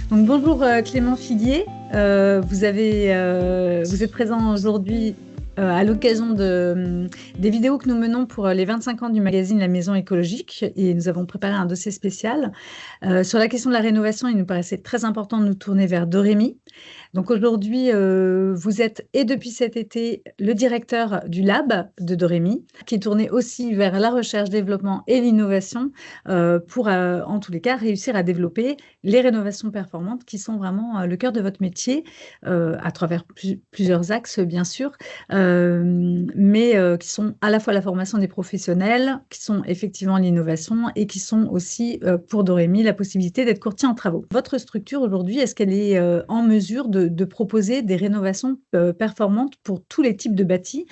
Donc, bonjour Clément Figuier. Vous êtes présent aujourd'hui à l'occasion des vidéos que nous menons pour les 25 ans du magazine La Maison écologique, et nous avons préparé un dossier spécial. Sur la question de la rénovation, il nous paraissait très important de nous tourner vers Dorémy. Donc aujourd'hui, vous êtes, et depuis cet été, le directeur du lab de Dorémy, qui est tourné aussi vers la recherche, développement et l'innovation pour, en tous les cas, réussir à développer les rénovations performantes qui sont vraiment le cœur de votre métier, à travers plusieurs axes, bien sûr, mais qui sont à la fois la formation des professionnels, qui sont effectivement l'innovation et qui sont aussi, pour Dorémy, la possibilité d'être courtier en travaux. Votre structure aujourd'hui, est-ce qu'elle est en mesure de proposer des rénovations performantes pour tous les types de bâtis,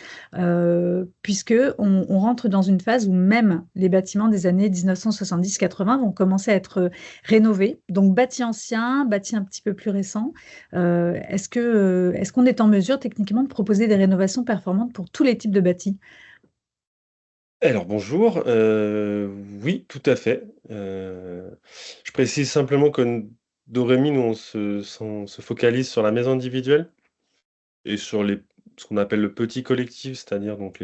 puisque on rentre dans une phase où même les bâtiments des années 1970-80 vont commencer à être rénovés, donc bâtis anciens, bâtis un petit peu plus récents. Est-ce qu'on est en mesure techniquement de proposer des rénovations performantes pour tous les types de bâtis? Alors bonjour, oui, tout à fait. Je précise simplement que Dorémy, nous, on se focalise sur la maison individuelle et sur ce qu'on appelle le petit collectif, c'est-à-dire donc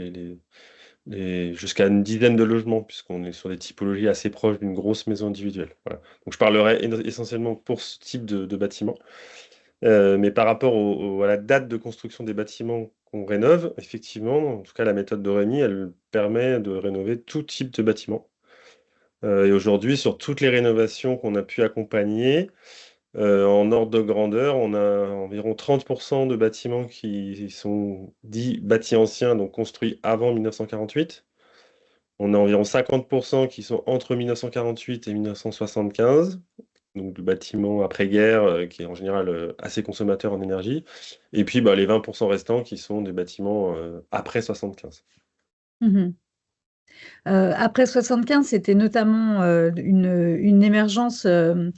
jusqu'à une dizaine de logements, puisqu'on est sur des typologies assez proches d'une grosse maison individuelle. Voilà. Donc je parlerai essentiellement pour ce type de bâtiment. Mais par rapport à la date de construction des bâtiments qu'on rénove, effectivement, en tout cas la méthode Dorémy, elle permet de rénover tout type de bâtiment. Et aujourd'hui, sur toutes les rénovations qu'on a pu accompagner, en ordre de grandeur, on a environ 30 de bâtiments qui sont dits bâtis anciens, donc construits avant 1948. On a environ 50 qui sont entre 1948 et 1975. Donc du bâtiment après-guerre, qui est en général, assez consommateur en énergie, et puis, les 20 restants qui sont des bâtiments, après 75. Mhm. Après 75, c'était notamment une émergence de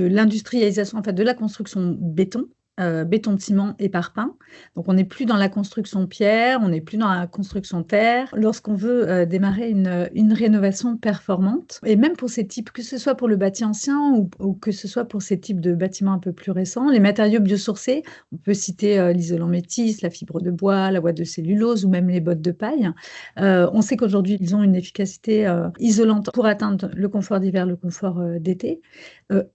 l'industrialisation, en fait, de la construction béton, béton de ciment et parpaing. Donc, on n'est plus dans la construction pierre, on n'est plus dans la construction terre. Lorsqu'on veut démarrer une rénovation performante, et même pour ces types, que ce soit pour le bâti ancien ou que ce soit pour ces types de bâtiments un peu plus récents, les matériaux biosourcés, on peut citer l'isolant métis, la fibre de bois, la ouate de cellulose ou même les bottes de paille. On sait qu'aujourd'hui, ils ont une efficacité isolante pour atteindre le confort d'hiver, le confort d'été.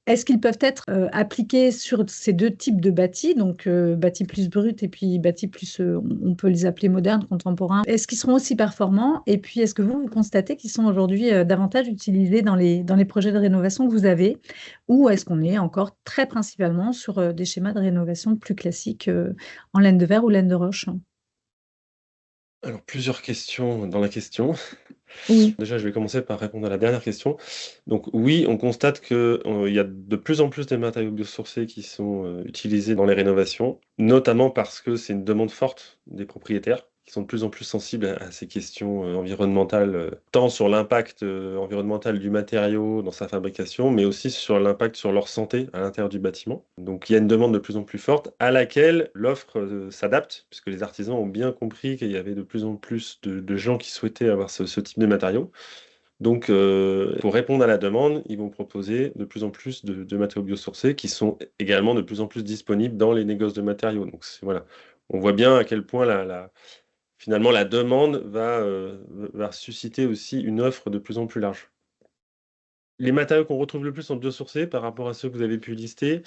Est-ce qu'ils peuvent être appliqués sur ces deux types de bâtis, donc bâtis plus bruts et puis bâtis plus, on peut les appeler modernes, contemporains? Est-ce qu'ils seront aussi performants? Et puis, est-ce que vous constatez qu'ils sont aujourd'hui davantage utilisés dans les projets de rénovation que vous avez? Ou est-ce qu'on est encore très principalement sur des schémas de rénovation plus classiques en laine de verre ou laine de roche? Alors plusieurs questions dans la question. Oui. Déjà, je vais commencer par répondre à la dernière question. Donc oui, on constate que, il y a de plus en plus de matériaux biosourcés qui sont, utilisés dans les rénovations, notamment parce que c'est une demande forte des propriétaires, qui sont de plus en plus sensibles à ces questions, environnementales, tant sur l'impact, environnemental du matériau dans sa fabrication, mais aussi sur l'impact sur leur santé à l'intérieur du bâtiment. Donc il y a une demande de plus en plus forte à laquelle l'offre, s'adapte, puisque les artisans ont bien compris qu'il y avait de plus en plus de gens qui souhaitaient avoir ce type de matériaux. Donc, pour répondre à la demande, ils vont proposer de plus en plus de matériaux biosourcés qui sont également de plus en plus disponibles dans les négoces de matériaux. Donc voilà, on voit bien à quel point finalement la demande va susciter aussi une offre de plus en plus large. Les matériaux qu'on retrouve le plus en biosourcés par rapport à ceux que vous avez pu lister,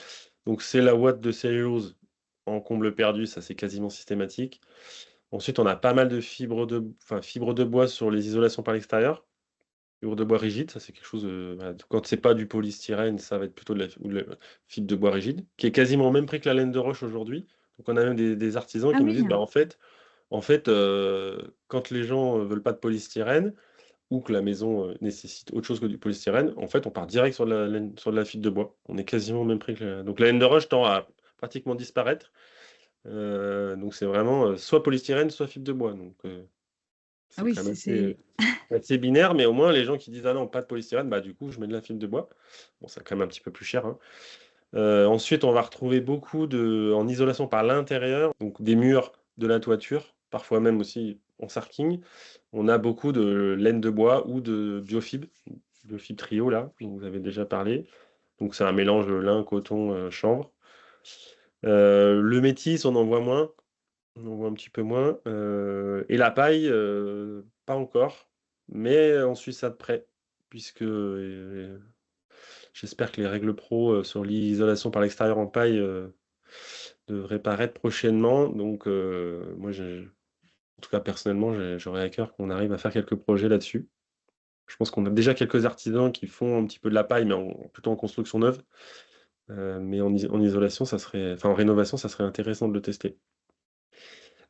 donc c'est la ouate de cellulose en comble perdu, ça c'est quasiment systématique. Ensuite, on a pas mal de fibres de bois sur les isolations par l'extérieur. Fibre de bois rigide, ça c'est quelque chose, voilà, quand c'est pas du polystyrène, ça va être plutôt de la fibre de bois rigide, qui est quasiment au même prix que la laine de roche aujourd'hui. Donc on a même des artisans Ah qui nous oui. disent: «Bah, en fait, quand les gens, veulent pas de polystyrène ou que la maison, nécessite autre chose que du polystyrène, en fait, on part direct sur de la fibre de bois. On est quasiment au même prix que la donc la laine de roche tend à pratiquement disparaître, donc c'est vraiment, soit polystyrène, soit fibre de bois, donc Ah c'est oui, quand même assez, c'est... assez binaire, mais au moins les gens qui disent: «Ah non, pas de polystyrène», bah, du coup, je mets de la fibre de bois. Bon, c'est quand même un petit peu plus cher, hein. Ensuite, on va retrouver beaucoup en isolation par l'intérieur, donc des murs, de la toiture, parfois même aussi en sarking. On a beaucoup de laine de bois ou de biofibre trio là, dont vous avez déjà parlé. Donc c'est un mélange lin, coton, chanvre. Le métis, on en voit moins. On en voit un petit peu moins. Et la paille, pas encore, mais on suit ça de près, puisque j'espère que les règles pro sur l'isolation par l'extérieur en paille devraient paraître prochainement. Donc, moi, en tout cas, personnellement, j'aurais à cœur qu'on arrive à faire quelques projets là-dessus. Je pense qu'on a déjà quelques artisans qui font un petit peu de la paille, mais plutôt en construction neuve. Mais en isolation, enfin en rénovation, ça serait intéressant de le tester.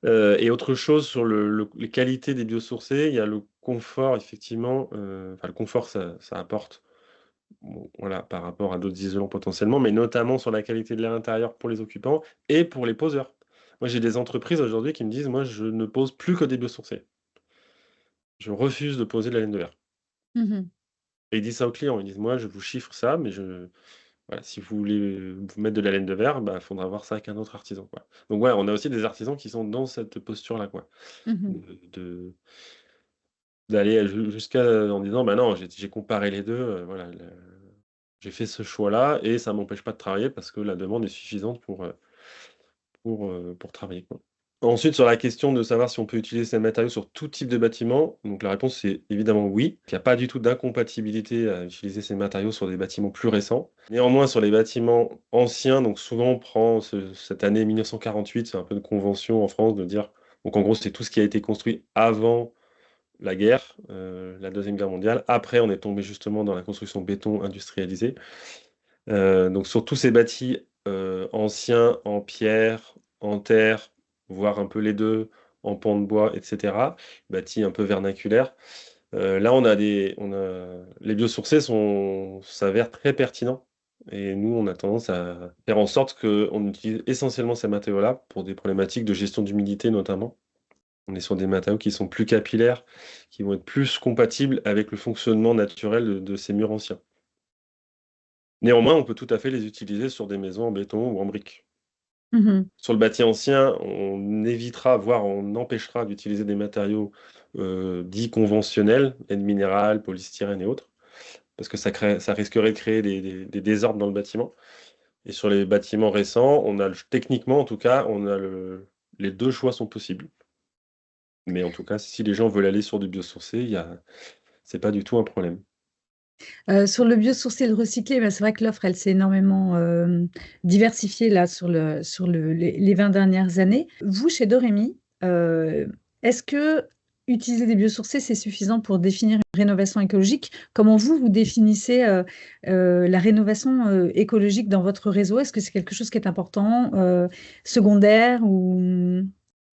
Et autre chose sur les qualités des biosourcés, il y a le confort, effectivement. Enfin, le confort, ça apporte, bon, voilà, par rapport à d'autres isolants potentiellement, mais notamment sur la qualité de l'air intérieur pour les occupants et pour les poseurs. Moi, j'ai des entreprises aujourd'hui qui me disent: «Moi, je ne pose plus que des biosourcés. Je refuse de poser de la laine de verre». Mmh. Et ils disent ça aux clients. Ils disent: «Moi, je vous chiffre ça, mais voilà, si vous voulez vous mettre de la laine de verre, bah, il faudra voir ça avec un autre artisan, quoi». Donc ouais, on a aussi des artisans qui sont dans cette posture-là, quoi. Mmh. De D'aller jusqu'à en disant: «Bah, non, j'ai comparé les 2, voilà, j'ai fait ce choix-là et ça m'empêche pas de travailler parce que la demande est suffisante pour travailler, quoi». Ensuite, sur la question de savoir si on peut utiliser ces matériaux sur tout type de bâtiment, donc la réponse c'est évidemment oui. Il y a pas du tout d'incompatibilité à utiliser ces matériaux sur des bâtiments plus récents. Néanmoins, sur les bâtiments anciens, donc souvent on prend cette année 1948, c'est un peu une convention en France de dire, donc en gros, c'est tout ce qui a été construit avant la guerre, la 2e guerre mondiale. Après, on est tombé justement dans la construction béton industrialisée. Donc sur tous ces bâtis, anciens, en pierre, en terre, voire un peu les 2, en pan de bois et cetera, bâtis un peu vernaculaires. Là, les biosourcés s'avèrent très pertinents et nous, on a tendance à faire en sorte qu'on utilise essentiellement ces matériaux-là pour des problématiques de gestion d'humidité notamment. On est sur des matériaux qui sont plus capillaires, qui vont être plus compatibles avec le fonctionnement naturel de ces murs anciens. Néanmoins, on peut tout à fait les utiliser sur des maisons en béton ou en briques. Mmh. Sur le bâti ancien, on évitera, voire on empêchera d'utiliser des matériaux, dits conventionnels, laine minérale, polystyrène et autres, parce que ça risquerait de créer des désordres dans le bâtiment. Et sur les bâtiments récents, techniquement en tout cas, les 2 choix sont possibles. Mais en tout cas, si les gens veulent aller sur du biosourcé, c'est pas du tout un problème. Sur le biosourcé et le recyclé, bah, c'est vrai que l'offre, elle s'est énormément, diversifiée là sur les 20 dernières années. Vous, chez Doremi, est-ce que utiliser des biosourcés, c'est suffisant pour définir une rénovation écologique? Comment vous définissez, la rénovation, écologique dans votre réseau? Est-ce que c'est quelque chose qui est important, secondaire ou?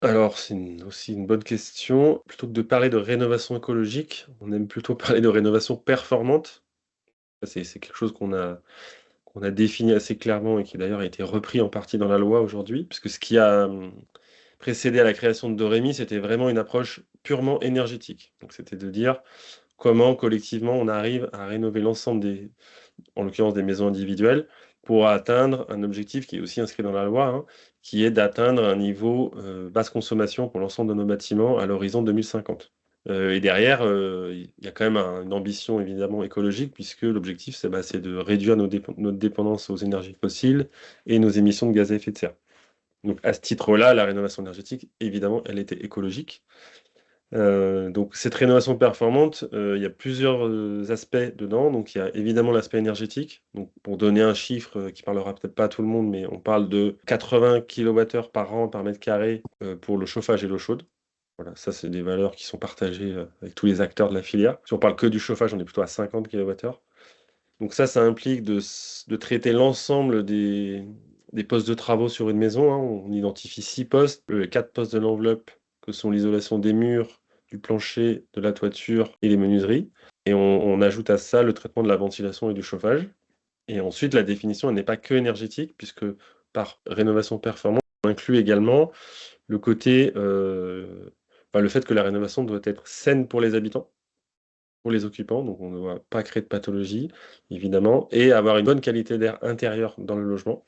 Alors, c'est aussi une bonne question. Plutôt que de parler de rénovation écologique, on aime plutôt parler de rénovation performante. Ça, c'est quelque chose qu'on a défini assez clairement et qui d'ailleurs a été repris en partie dans la loi aujourd'hui, puisque ce qui a, précédé à la création de Doremi, c'était vraiment une approche purement énergétique. Donc c'était de dire comment collectivement on arrive à rénover l'ensemble en l'occurrence des maisons individuelles, pour atteindre un objectif qui est aussi inscrit dans la loi, hein, qui est d'atteindre un niveau, basse consommation pour l'ensemble de nos bâtiments à l'horizon 2050. Et derrière, il y a quand même une ambition évidemment écologique puisque l'objectif c'est de réduire notre dépendance aux énergies fossiles et nos émissions de gaz à effet de serre. Donc à ce titre-là, la rénovation énergétique, évidemment, elle était écologique. Donc cette rénovation performante, il y a plusieurs, aspects dedans. Donc il y a évidemment l'aspect énergétique. Donc pour donner un chiffre, qui parlera peut-être pas à tout le monde, mais on parle de 80 kWh par an, par mètre carré, pour le chauffage et l'eau chaude. Voilà, ça c'est des valeurs qui sont partagées, avec tous les acteurs de la filière. Si on parle que du chauffage, on est plutôt à 50 kWh. Donc ça implique de traiter l'ensemble des postes de travaux sur une maison, hein. On identifie 6 postes, 4 postes de l'enveloppe, que sont l'isolation des murs, du plancher, de la toiture et les menuiseries. Et on ajoute à ça le traitement de la ventilation et du chauffage. Et ensuite, la définition, elle n'est pas que énergétique, puisque par rénovation performante, on inclut également le côté, le fait que la rénovation doit être saine pour les habitants, pour les occupants, donc on ne doit pas créer de pathologie, évidemment, et avoir une bonne qualité d'air intérieur dans le logement.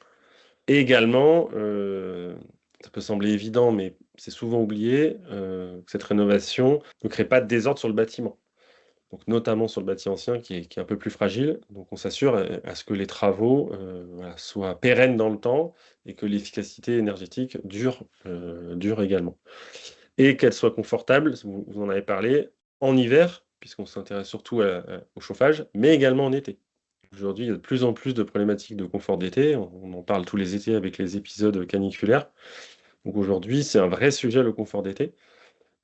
Et également, ça peut sembler évident, mais c'est souvent oublié, que cette rénovation ne crée pas de désordre sur le bâtiment. donc notamment sur le bâti ancien qui est un peu plus fragile. Donc on s'assure à ce que les travaux soient pérennes dans le temps et que l'efficacité énergétique dure également. Et qu'elle soit confortable, vous en avez parlé, en hiver, puisqu'on s'intéresse surtout au chauffage, mais également en été. Aujourd'hui, il y a de plus en plus de problématiques de confort d'été. On en parle tous les étés avec les épisodes caniculaires. Donc aujourd'hui, c'est un vrai sujet, le confort d'été.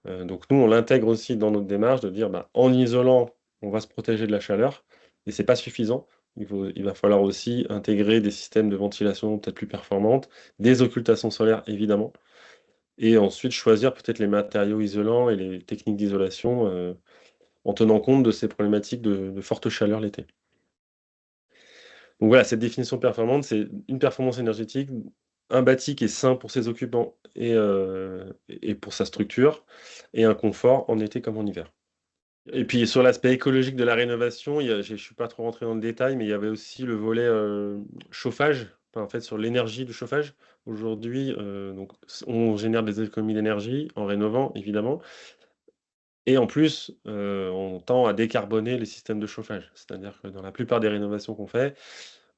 Donc nous, on l'intègre aussi dans notre démarche de dire, en isolant, on va se protéger de la chaleur, et c'est pas suffisant. Il va falloir aussi intégrer des systèmes de ventilation peut-être plus performantes, des occultations solaires, évidemment, et ensuite choisir peut-être les matériaux isolants et les techniques d'isolation en tenant compte de ces problématiques de forte chaleur l'été. Donc voilà, cette définition performante, c'est une performance énergétique, un bâti qui est sain pour ses occupants et pour sa structure, et un confort en été comme en hiver. Et puis sur l'aspect écologique de la rénovation, je ne suis pas trop rentré dans le détail, mais il y avait aussi le volet chauffage, enfin, en fait sur l'énergie du chauffage. Aujourd'hui, donc, on génère des économies d'énergie en rénovant, évidemment. Et en plus, on tend à décarboner les systèmes de chauffage. C'est-à-dire que dans la plupart des rénovations qu'on fait,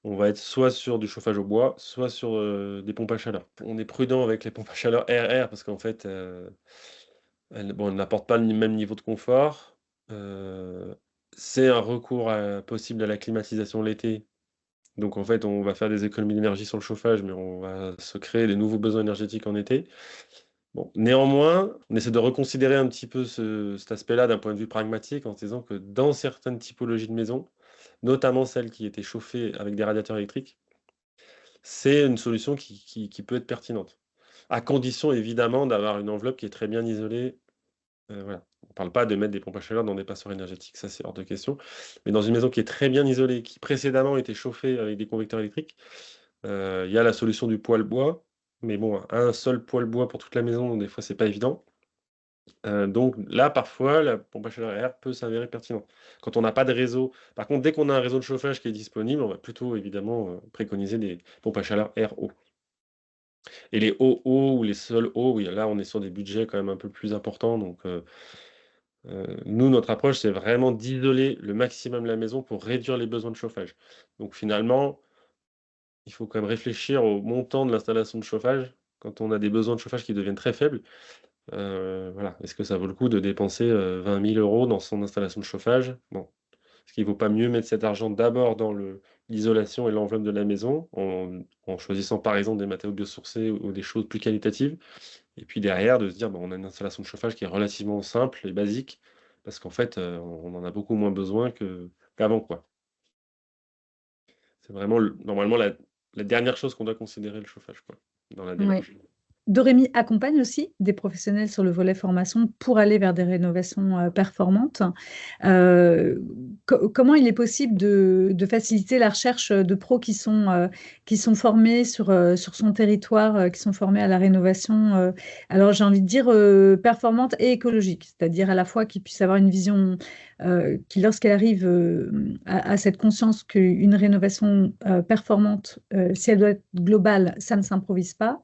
on va être soit sur du chauffage au bois, soit sur des pompes à chaleur. On est prudent avec les pompes à chaleur RR parce qu'en fait, elles n'apportent pas le même niveau de confort. C'est un recours possible à la climatisation l'été. Donc en fait, on va faire des économies d'énergie sur le chauffage, mais on va se créer des nouveaux besoins énergétiques en été. Bon, néanmoins, on essaie de reconsidérer un petit peu cet aspect-là d'un point de vue pragmatique en se disant que dans certaines typologies de maisons, notamment celles qui étaient chauffées avec des radiateurs électriques, c'est une solution qui peut être pertinente. À condition évidemment d'avoir une enveloppe qui est très bien isolée. Voilà. On ne parle pas de mettre des pompes à chaleur dans des passoires énergétiques, ça c'est hors de question. Mais dans une maison qui est très bien isolée, qui précédemment était chauffée avec des convecteurs électriques, il y a la solution du poêle bois. Mais bon, un seul poêle bois pour toute la maison, des fois c'est pas évident. Donc là, parfois, la pompe à chaleur air peut s'avérer pertinente. Quand on n'a pas de réseau, par contre, dès qu'on a un réseau de chauffage qui est disponible, on va plutôt évidemment préconiser des pompes à chaleur air eau. Et les eau ou les sols eau, oui, là on est sur des budgets quand même un peu plus importants. Donc nous, notre approche, c'est vraiment d'isoler le maximum la maison pour réduire les besoins de chauffage. Donc finalement, il faut quand même réfléchir au montant de l'installation de chauffage quand on a des besoins de chauffage qui deviennent très faibles. Voilà. Est-ce que ça vaut le coup de dépenser 20 000 € dans son installation de chauffage? Bon. Est-ce qu'il ne vaut pas mieux mettre cet argent d'abord dans l'isolation et l'enveloppe de la maison, en choisissant par exemple des matériaux biosourcés ou des choses plus qualitatives, et puis derrière de se dire, on a une installation de chauffage qui est relativement simple et basique, parce qu'en fait, on en a beaucoup moins besoin qu'avant, quoi. C'est vraiment normalement la dernière chose qu'on doit considérer, le chauffage, quoi, dans la Oui. démarche. Doremi accompagne aussi des professionnels sur le volet formation pour aller vers des rénovations performantes. Comment il est possible de faciliter la recherche de pros qui sont formés sur son territoire, qui sont formés à la rénovation, alors j'ai envie de dire performante et écologique, c'est-à-dire à la fois qu'ils puissent avoir une vision qui, lorsqu'elle arrive à cette conscience qu'une rénovation performante, si elle doit être globale, ça ne s'improvise pas.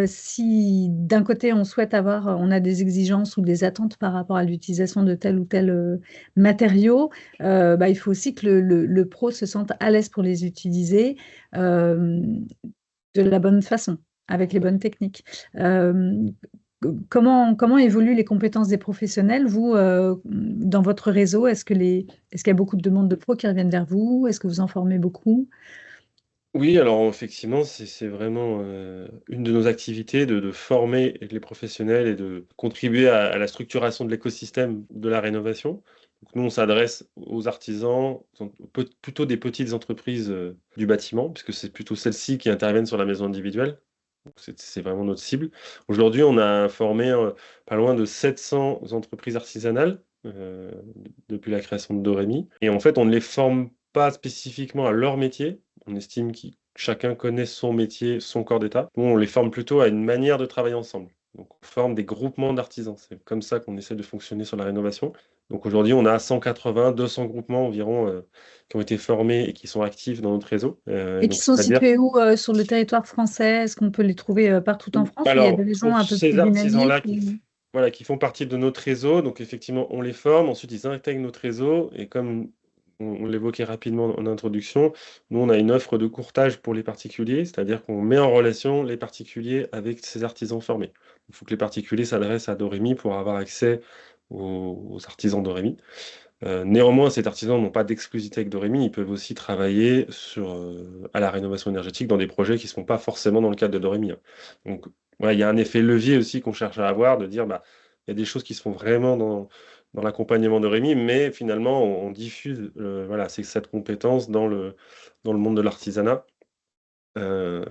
Si d'un côté on a des exigences ou des attentes par rapport à l'utilisation de tel ou tel matériau, il faut aussi que le pro se sente à l'aise pour les utiliser de la bonne façon, avec les bonnes techniques. Comment évoluent les compétences des professionnels, vous, dans votre réseau? Est-ce qu'il y a beaucoup de demandes de pros qui reviennent vers vous? Est-ce que vous en formez beaucoup? Oui, alors effectivement, c'est vraiment une de nos activités de former les professionnels et de contribuer à la structuration de l'écosystème de la rénovation. Donc nous, on s'adresse aux artisans, plutôt des petites entreprises du bâtiment, puisque c'est plutôt celles-ci qui interviennent sur la maison individuelle. Donc c'est vraiment notre cible. Aujourd'hui, on a formé pas loin de 700 entreprises artisanales depuis la création de Doremi. Et en fait, on ne les forme pas spécifiquement à leur métier. On estime que chacun connaît son métier, son corps d'état. Nous, on les forme plutôt à une manière de travailler ensemble. Donc, on forme des groupements d'artisans. C'est comme ça qu'on essaie de fonctionner sur la rénovation. Donc aujourd'hui, on a 180, 200 groupements environ qui ont été formés et qui sont actifs dans notre réseau. Et qui Donc, sont c'est-à-dire, situés où sur le territoire français? Est-ce qu'on peut les trouver partout en France ou il y a alors, des régions pour un peu ces plus dynamiques artisans-là ou... voilà, qui font partie de notre réseau. Donc effectivement, on les forme, ensuite ils intègrent notre réseau et comme on l'évoquait rapidement en introduction, nous on a une offre de courtage pour les particuliers, c'est-à-dire qu'on met en relation les particuliers avec ces artisans formés. Il faut que les particuliers s'adressent à Doremi pour avoir accès aux artisans Doremi. Néanmoins, ces artisans n'ont pas d'exclusivité avec Doremi, ils peuvent aussi travailler à la rénovation énergétique dans des projets qui ne sont pas forcément dans le cadre de Doremi, hein. Donc, ouais, il y a un effet levier aussi qu'on cherche à avoir, de dire, bah, il y a des choses qui se font vraiment dans l'accompagnement de Doremi, mais finalement, on diffuse voilà, cette compétence dans le monde de l'artisanat. Euh,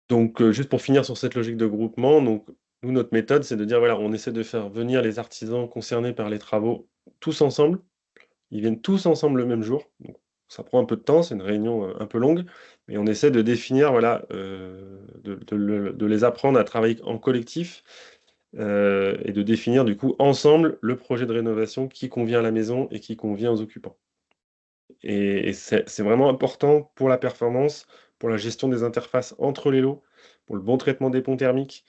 donc, juste pour finir sur cette logique de groupement, donc, nous, notre méthode, c'est de dire, voilà, on essaie de faire venir les artisans concernés par les travaux tous ensemble. Ils viennent tous ensemble le même jour, donc ça prend un peu de temps, c'est une réunion, un peu longue, mais on essaie de définir, voilà, de les apprendre à travailler en collectif, et de définir du coup ensemble le projet de rénovation qui convient à la maison et qui convient aux occupants. Et c'est vraiment important pour la performance, pour la gestion des interfaces entre les lots, pour le bon traitement des ponts thermiques,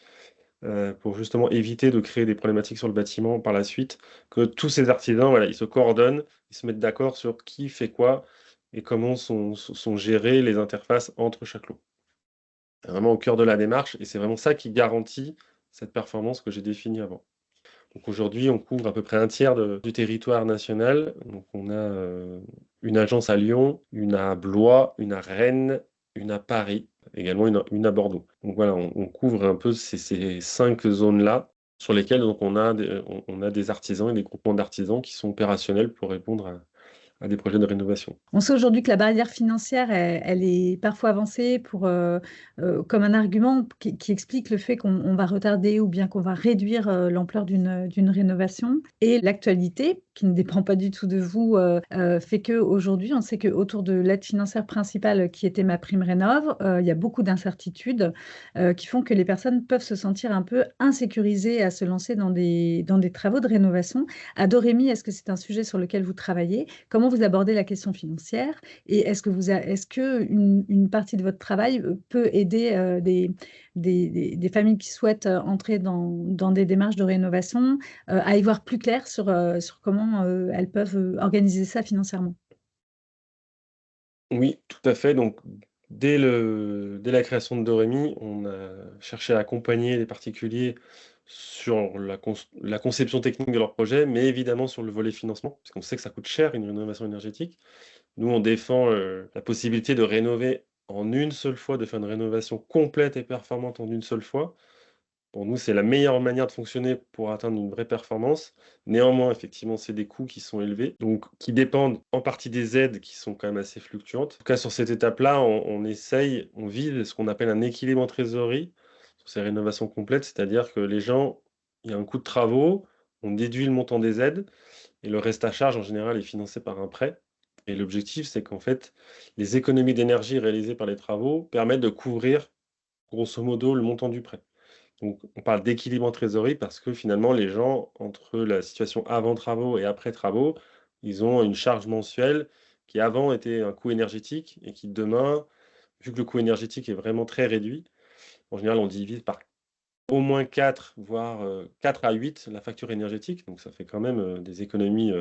pour justement éviter de créer des problématiques sur le bâtiment par la suite, que tous ces artisans, voilà, ils se coordonnent, ils se mettent d'accord sur qui fait quoi et comment sont gérées les interfaces entre chaque lot. C'est vraiment au cœur de la démarche et c'est vraiment ça qui garantit cette performance que j'ai définie avant. Donc aujourd'hui, on couvre à peu près un tiers du territoire national. Donc on a une agence à Lyon, une à Blois, une à Rennes, une à Paris, également une à Bordeaux. Donc voilà, on couvre un peu ces 5 zones-là sur lesquelles donc, on a des artisans et des groupements d'artisans qui sont opérationnels pour répondre à des projets de rénovation. On sait aujourd'hui que la barrière financière, elle est parfois avancée comme un argument qui explique le fait qu'on va retarder ou bien qu'on va réduire l'ampleur d'une rénovation. Et l'actualité, qui ne dépend pas du tout de vous, fait qu'aujourd'hui, on sait qu'autour de l'aide financière principale qui était MaPrimeRénov', il y a beaucoup d'incertitudes qui font que les personnes peuvent se sentir un peu insécurisées à se lancer dans des travaux de rénovation. À Dorémy, est-ce que c'est un sujet sur lequel vous travaillez? Comment vous abordez la question financière? Et est-ce que une partie de votre travail peut aider des familles qui souhaitent entrer dans des démarches de rénovation à y voir plus clair sur comment elles peuvent organiser ça financièrement? Oui, tout à fait. Donc, dès la création de Doremi, on a cherché à accompagner les particuliers sur la conception technique de leur projet, mais évidemment sur le volet financement, parce qu'on sait que ça coûte cher une rénovation énergétique. Nous, on défend la possibilité de rénover en une seule fois, de faire une rénovation complète et performante en une seule fois. Pour nous, c'est la meilleure manière de fonctionner pour atteindre une vraie performance. Néanmoins, effectivement, c'est des coûts qui sont élevés, donc qui dépendent en partie des aides qui sont quand même assez fluctuantes. En tout cas, sur cette étape-là, on vise ce qu'on appelle un équilibre en trésorerie sur ces rénovations complètes, c'est-à-dire que les gens, il y a un coût de travaux, on déduit le montant des aides et le reste à charge, en général, est financé par un prêt. Et l'objectif, c'est qu'en fait, les économies d'énergie réalisées par les travaux permettent de couvrir, grosso modo, le montant du prêt. Donc, on parle d'équilibre en trésorerie parce que finalement, les gens, entre la situation avant travaux et après travaux, ils ont une charge mensuelle qui avant était un coût énergétique et qui demain, vu que le coût énergétique est vraiment très réduit, en général, on divise par au moins 4, voire 4 à 8 la facture énergétique, donc ça fait quand même des économies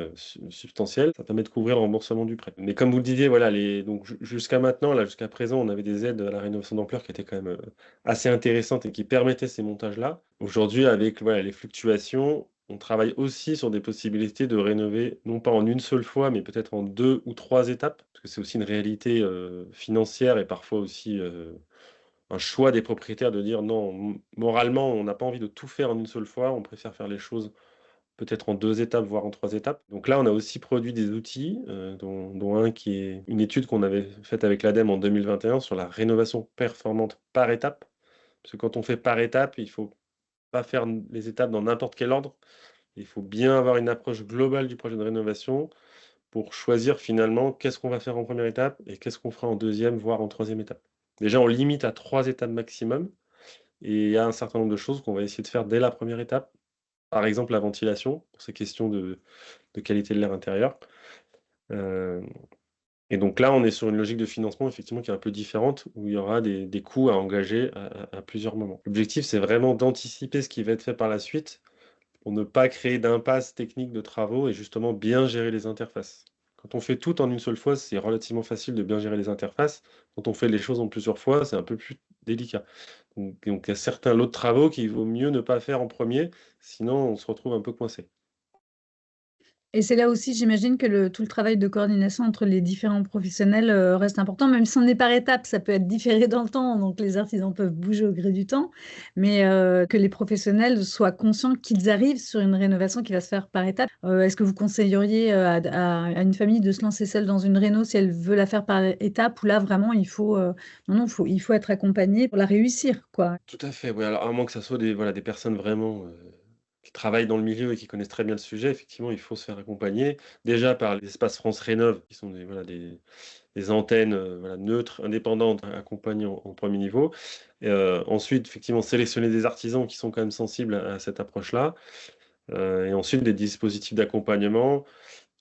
substantielles. Ça permet de couvrir le remboursement du prêt. Mais comme vous le disiez, voilà, donc jusqu'à maintenant, là, jusqu'à présent, on avait des aides à la rénovation d'ampleur qui étaient quand même assez intéressantes et qui permettaient ces montages-là. Aujourd'hui, avec voilà, les fluctuations, on travaille aussi sur des possibilités de rénover, non pas en une seule fois, mais peut-être en 2 ou 3 étapes, parce que c'est aussi une réalité financière et parfois aussi un choix des propriétaires de dire: «Non, moralement, on n'a pas envie de tout faire en une seule fois, on préfère faire les choses peut-être en 2 étapes, voire en 3 étapes». Donc là, on a aussi produit des outils, dont un qui est une étude qu'on avait faite avec l'ADEME en 2021 sur la rénovation performante par étape. Parce que quand on fait par étape, il faut pas faire les étapes dans n'importe quel ordre. Il faut bien avoir une approche globale du projet de rénovation pour choisir finalement qu'est-ce qu'on va faire en première étape et qu'est-ce qu'on fera en deuxième, voire en troisième étape. Déjà, on limite à 3 étapes maximum et il y a un certain nombre de choses qu'on va essayer de faire dès la première étape. Par exemple, la ventilation, pour ces questions de qualité de l'air intérieur. Heu Et donc là, on est sur une logique de financement effectivement qui est un peu différente, où il y aura des coûts à engager à plusieurs moments. L'objectif, c'est vraiment d'anticiper ce qui va être fait par la suite pour ne pas créer d'impasse technique de travaux et justement bien gérer les interfaces. Quand on fait tout en une seule fois, c'est relativement facile de bien gérer les interfaces. Quand on fait les choses en plusieurs fois, c'est un peu plus délicat. Donc il y a certains lots de travaux qu'il vaut mieux ne pas faire en premier, sinon on se retrouve un peu coincé. Et c'est là aussi, j'imagine, que tout le travail de coordination entre les différents professionnels reste important, même si on est par étapes, ça peut être différé dans le temps, donc les artisans peuvent bouger au gré du temps, mais que les professionnels soient conscients qu'ils arrivent sur une rénovation qui va se faire par étapes. Est-ce que vous conseilleriez à une famille de se lancer seule dans une réno si elle veut la faire par étapes, ou là vraiment non, il faut être accompagné pour la réussir, quoi. Tout à fait, oui, alors à moins que ça soit des personnes vraiment, qui travaillent dans le milieu et qui connaissent très bien le sujet, effectivement, il faut se faire accompagner. Déjà par les espaces France Rénov', qui sont des antennes, neutres, indépendantes, accompagnées en 1er niveau. Et ensuite, effectivement, sélectionner des artisans qui sont quand même sensibles à cette approche-là. Et ensuite des dispositifs d'accompagnement.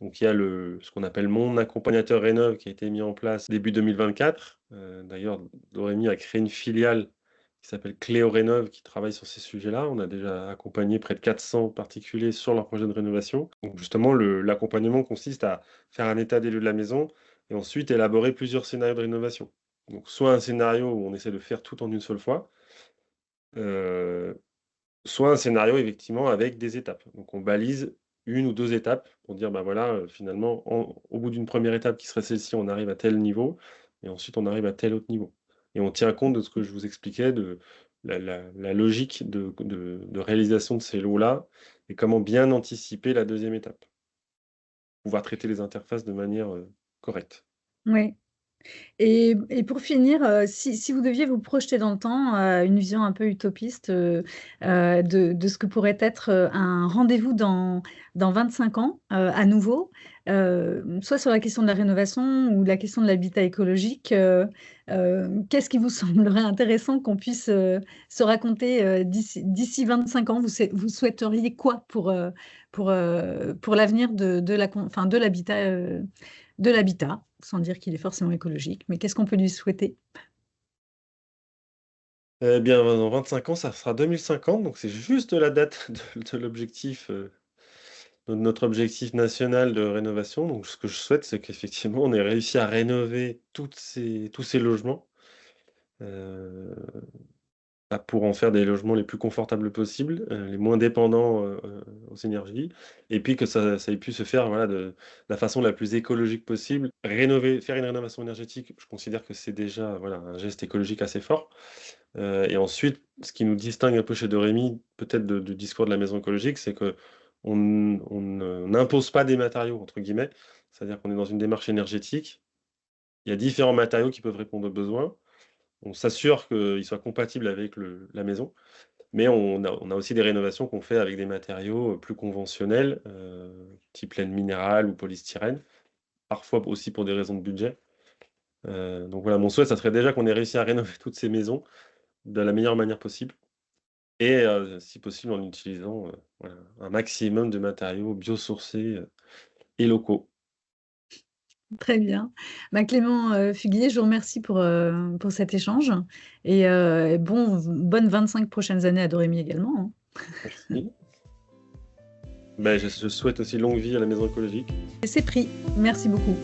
Donc il y a ce qu'on appelle Mon accompagnateur rénov' qui a été mis en place début 2024. D'ailleurs, Doremi a créé une filiale qui s'appelle Cléo Rénov' qui travaille sur ces sujets-là. On a déjà accompagné près de 400 particuliers sur leur projet de rénovation. Donc justement, l'accompagnement consiste à faire un état des lieux de la maison et ensuite élaborer plusieurs scénarios de rénovation. Donc soit un scénario où on essaie de faire tout en une seule fois, heu, soit un scénario effectivement avec des étapes. Donc on balise 1 ou 2 étapes pour dire: «Bah, voilà, finalement au bout d'une première étape qui serait celle-ci, on arrive à tel niveau et ensuite on arrive à tel autre niveau» et on tient compte de ce que je vous expliquais, de la logique de réalisation de ces lots-là et comment bien anticiper la deuxième étape. Pouvoir traiter les interfaces de manière, correcte. Oui. Et pour finir, si vous deviez vous projeter dans le temps, une vision un peu utopiste, de ce que pourrait être, un rendez-vous dans 25 ans, à nouveau, soit sur la question de la rénovation ou la question de l'habitat écologique, qu'est-ce qui vous semblerait intéressant qu'on puisse, se raconter, d'ici 25 ans? Vous souhaiteriez quoi pour l'avenir de l'habitat, sans dire qu'il est forcément écologique, mais qu'est-ce qu'on peut lui souhaiter? Eh bien, dans 25 ans, ça sera 2050, donc c'est juste la date de l'objectif, de notre objectif national de rénovation. Donc ce que je souhaite, c'est qu'effectivement, on ait réussi à rénover tous ces logements, heu, pour en faire des logements les plus confortables possibles, les moins dépendants, aux énergies et puis que ça ait pu se faire, voilà, de la façon la plus écologique possible. Faire une rénovation énergétique, je considère que c'est déjà, voilà, un geste écologique assez fort. Et ensuite, ce qui nous distingue un peu chez Doremi, peut-être du discours de la maison écologique, c'est qu'on n'impose pas des matériaux, entre guillemets. C'est-à-dire qu'on est dans une démarche énergétique. Il y a différents matériaux qui peuvent répondre aux besoins. On s'assure qu'ils soient compatibles avec la maison, mais on a aussi des rénovations qu'on fait avec des matériaux plus conventionnels, type laine minérale ou polystyrène, parfois aussi pour des raisons de budget. Donc voilà, mon souhait, ça serait déjà qu'on ait réussi à rénover toutes ces maisons de la meilleure manière possible. Et si possible en utilisant, voilà, un maximum de matériaux biosourcés, et locaux. Très bien. Bah, Clément, Fuguier, je vous remercie pour cet échange et bonnes 25 prochaines années à Dorémy également, hein. Merci. Ben, je souhaite aussi longue vie à la maison écologique. Et c'est pris. Merci beaucoup.